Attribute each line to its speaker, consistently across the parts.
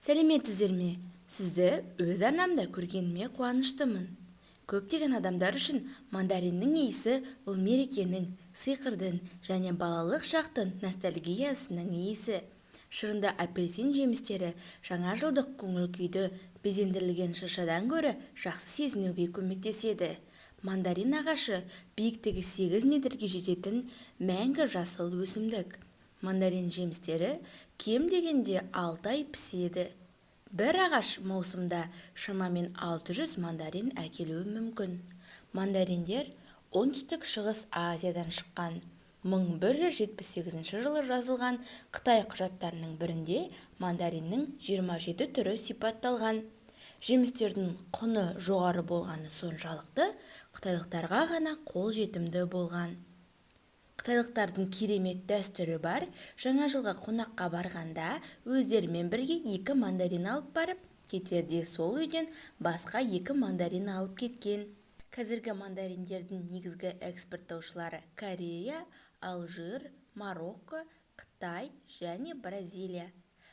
Speaker 1: Сәлеметсіздер ме? Сізді өз арнамда көргеніме қуаныштымын. Көптеген адамдар үшін мандариннің иісі бұл мерекенің, сиқырдың және балалық шақтың ностальгиясының иісі. Шырынды апельсин жемістері жаңа жылдық көңіл күйді безендірілген шыршадан гөрі жақсы сезінуге көмектеседі. Мандарин ағашы биіктігі 8 метрге жететін мәңгі жасыл өсімдік. Мандарин жемістері кем дегенде 6 ай піседі. Бір ағаш маусымда шамамен 600 мандарин әкелуі мүмкін. Мандариндер оңтүстік шығыс Азиядан шыққан. 1178 жылы жазылған Қытай құжаттарының бірінде мандариннің 27 түрі сипатталған. Жемістердің құны жоғары болғаны соншалықты қытайлықтарға ғана қолжетімді болған. Қытайлықтардың керемет дәстүрі бар, жаңа жылға қонаққа барғанда өздерімен бірге 2 мандарин алып барып, кетерде сол үйден басқа 2 мандарин алып кеткен. Қазіргі мандариндердің негізгі экспорттаушылары Корея, Алжир, Марокко, Қытай және Бразилия.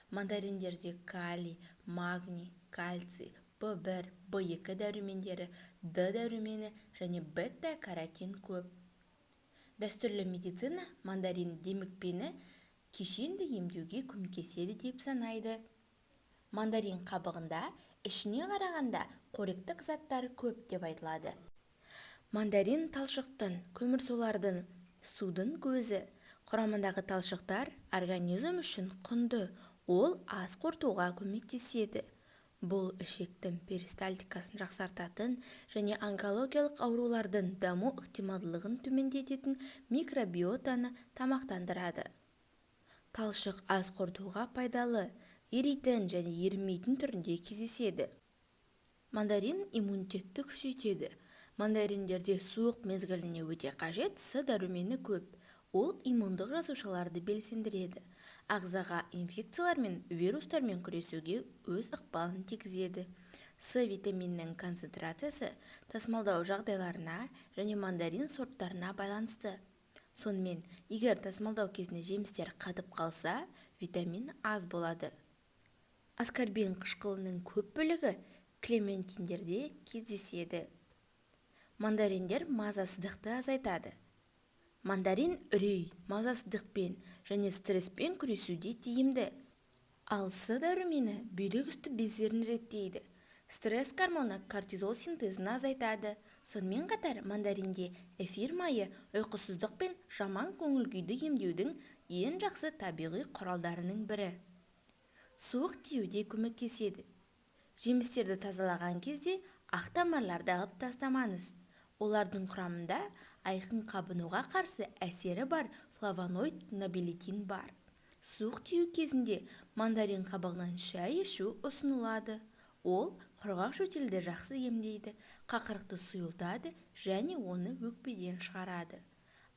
Speaker 1: Мандариндерде калий, магний, кальций, В1, В2 дәрумендері, Д дәрумені және бета-каротин көп. Дәстүрлі медицина мандарин демікпені кешенді емдеуге көмектеседі деп санайды. Мандарин қабығында ішіне қарағанда қоректік заттар көп деп айтылады. Мандарин талшықтың, көмірсулардың, судың көзі. Құрамындағы талшықтар организм үшін құнды, ол ас қорытуға көмектеседі. Бұл ішектің перистальтикасын жақсартатын және онкологиялық аурулардың даму ықтималдылығын төмендететін микробиотаны тамақтандырады. Талшық ас қорытуға пайдалы, еритін және ерімейтін түрінде кездеседі. Мандарин иммунитетті күшейтеді. Мандариндерде суық мезгіліне өте қажет С дәрумені көп. Ол иммундық жасушаларды белсендіреді. Ағзаға инфекциялар мен вирустармен күресуге өз ықпалын тигізеді. С витаминінің концентрациясы тасымалдау жағдайларына және мандарин сорттарына байланысты. Сонымен, егер тасымалдау кезінде жемістер қатып қалса, витамин аз болады. Аскорбин қышқылының көп бөлігі клементиндерде кездеседі. Мандариндер мазасыздықты азайтады. Мандарин үрей, мазасыздықпен және стресспен күресуде тиімді. Ал С дәрумені бүйрек үсті бездерін реттейді. Стресс гормоны кортизол синтезін азайтады. Сонымен қатар мандаринде эфир майы ұйқысыздық пен жаман көңіл күйді емдеудің ең жақсы табиғи құралдарының бірі. Суық тиюде көмектеседі. Жемістерді тазалаған кезде ақ тамырларды алып тастамаңыз. Олардың құрамында айқын қабынуға қарсы әсері бар флавоноид нобилетин бар. Суық тию кезінде мандарин қабығынан шай ішу ұсынылады. Ол құрғақ жөтелді жақсы емдейді, қақырықты сұйылтады және оны өкпеден шығарады.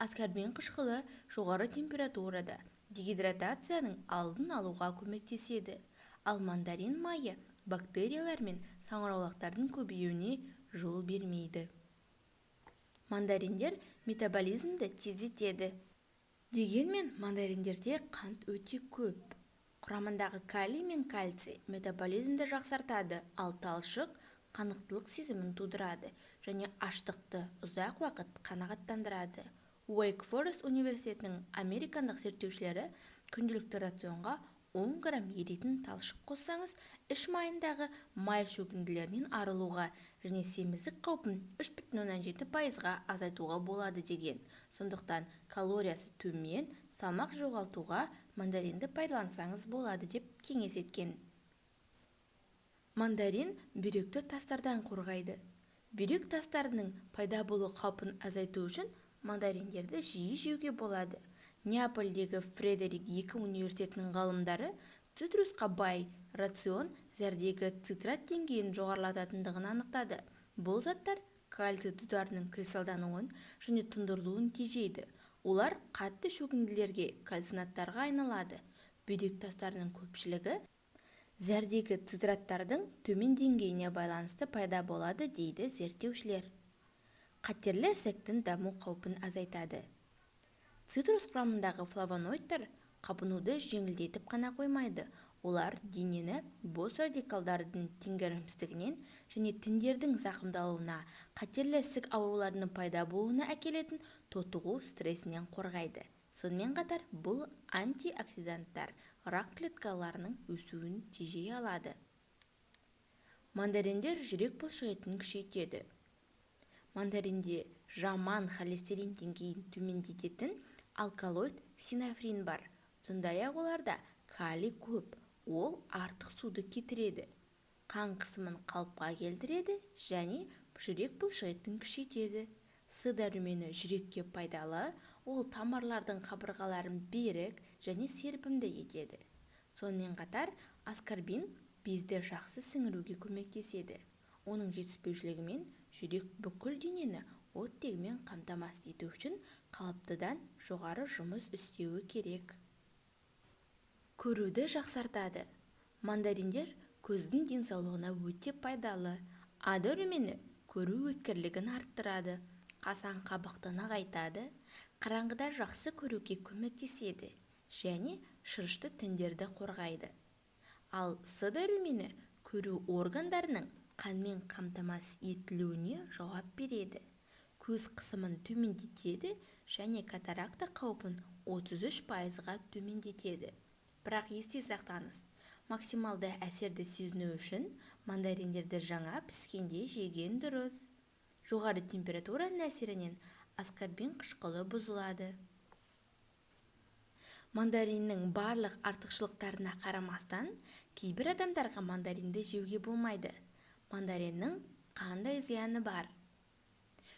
Speaker 1: Аскорбин қышқылы жоғары температурада дегидратацияның алдын алуға көмектеседі. Ал мандарин майы бактериялар мен саңыраулақтардың көбеюіне жол бермейді. Мандариндер метаболизмді тездетеді. Дегенмен мандариндерде қант өте көп. Құрамындағы калий мен кальций метаболизмді жақсартады, ал талшық қанықтылық сезімін тудырады және аштықты ұзақ уақыт қанағаттандырады. Уэйк Форест университетінің американдық зерттеушілері күнделікті рационға 10 грамм еритін талшық қоссаңыз, іш майындағы май шөгінділерінен арылуға және семіздік қаупін 3,7%-ға азайтуға болады деген. Сондықтан калориясы төмен, салмақ жоғалтуға мандаринді пайдалансаңыз болады деп кеңес еткен. Мандарин бүйректі тастардан қорғайды. Бүйрек тастарының пайда болу қаупін азайту үшін мандариндерді жиі жеуге болады. Неапольдегі Фредерик II университетінің ғалымдары цитрусқа бай рацион зәрдегі цитрат деңгейін жоғарылататындығын анықтады. Бұл заттар кальций тұздарының кристалдануын және тұндырылуын тежейді. Олар қатты шөгінділерге, кальцинаттарға айналады. Бүйрек тастарының көпшілігі зәрдегі цитраттардың төмен деңгейіне байланысты пайда болады дейді зерттеушілер. Қатерлі ісіктің даму қаупін азайтады. Цитрус құрамындағы флавоноидтар қабынуды жеңілдетіп қана қоймайды. Олар денені бос радикалдардың теңгерімсіздігінен және тіндердің зақымдалуына, қатерлі ісік ауруларының пайда болуына әкелетін тотығу стрессінен қорғайды. Сонымен қатар бұл антиоксиданттар рак клеткаларының өсуін тежей алады. Мандариндер жүрек бұлшықетін күшейтеді. Мандаринде жаман холестерин деңгейін төмендететін алкалоид синафрин бар. Сондай-ақ оларда калий көп. Ол артық суды кетіреді, қан қысымын қалыпқа келтіреді және жүрек бұлшықетін күшейтеді. С дәрумені жүрекке пайдалы, ол тамырлардың қабырғаларын берік және серпімді етеді. Сонымен қатар аскорбин безді жақсы сіңіруге көмектеседі. Оның жетіспеушілігімен жүрек бүкіл денені оттегімен қамтамасыз ету үшін қалыптыдан жоғары жұмыс істеуі керек. Көруді жақсартады. Мандариндер көздің денсаулығына өте пайдалы. А дәрумені көру өткірлігін арттырады, қасан қабақты нығайтады, қараңғыда жақсы көруге көмектеседі және шырышты тіндерді қорғайды. Ал С дәрумені көру органдарының қанмен қамтамасыз етілуіне жауап береді. Көз қысымын төмендетеді және катаракта қаупін 33%-ға төмендетеді. Бірақ есте сақтаңыз, максималды әсерді сезіну үшін мандариндерді жаңа піскенде жеген дұрыс. Жоғары температураның әсерінен аскорбин қышқылы бұзылады. Мандариннің барлық артықшылықтарына қарамастан, кейбір адамдарға мандаринді жеуге болмайды. Мандариннің қандай зияны бар?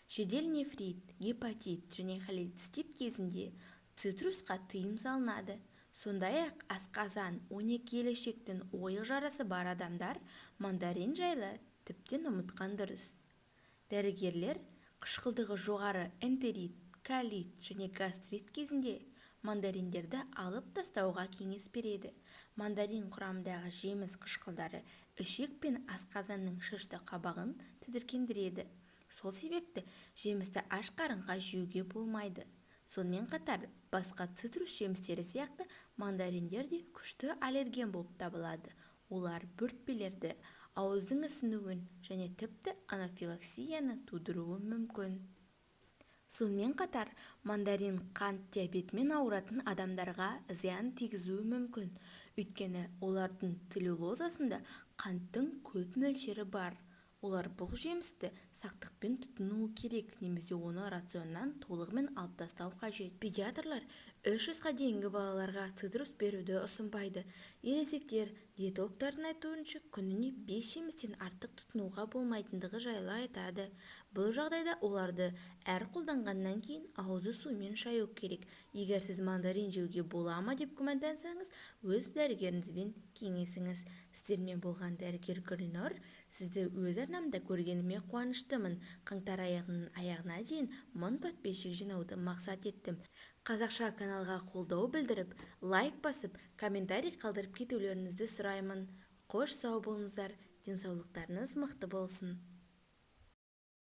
Speaker 1: Жедел нефрит, гепатит және холецистит кезінде цитрусқа тыйым салынады. Сондай-ақ асқазан, 12 келешектің ойық жарасы бар адамдар мандарин жайлы тіптен ұмытқан дұрыс. Дәрігерлер қышқылдығы жоғары энтерит, колит және гастрит кезінде мандариндерді алып тастауға кеңес береді. Мандарин құрамындағы жеміс қышқылдары ішек пен асқазанның шышты қабағын тітіркендіреді. Сол себепті жемісті аш қарынға жеуге болмайды. Сонымен қатар, басқа цитрус жемістері сияқты мандариндер де күшті аллерген болып табылады. Олар бөртпелерді, ауыздың ісінуін және тіпті анафилаксияны тудыруы мүмкін. Сонымен қатар, мандарин қант диабетімен ауыратын адамдарға зиян тигізуі мүмкін. Өйткені олардың целлюлозасында қанттың көп мөлшері бар. Олар бұл жемісті сақтықпен тұтынуы керек, немесе оны рационнан толығымен алып тастау қажет. Педиатрлар 3 жасқа дейінгі балаларға цитрус беруді ұсынбайды. Ересектер диетологтардың айтуынша күніне 5 жемістен артық тұтынуға болмайтындығы жайлы айтады. Бұл жағдайда оларды әр қолданғаннан кейін аузы сумен шаю керек. Егер сіз мандарин жеуге бола ма деп күмәндансаңыз, өз дәрігеріңізбен кеңесіңіз. Сіздермен болған дәрігер Гүлнұр. Сізді өз арнамда көргеніме қуаныштымын. Қаңтар айының аяғына дейін 1000 подписчик жинауды мақсат еттім. Қазақша каналға қолдау білдіріп, лайк басып, комментарий қалдырып кетулеріңізді сұраймын. Қош сау болыңыздар, денсаулықтарыңыз мықты болсын.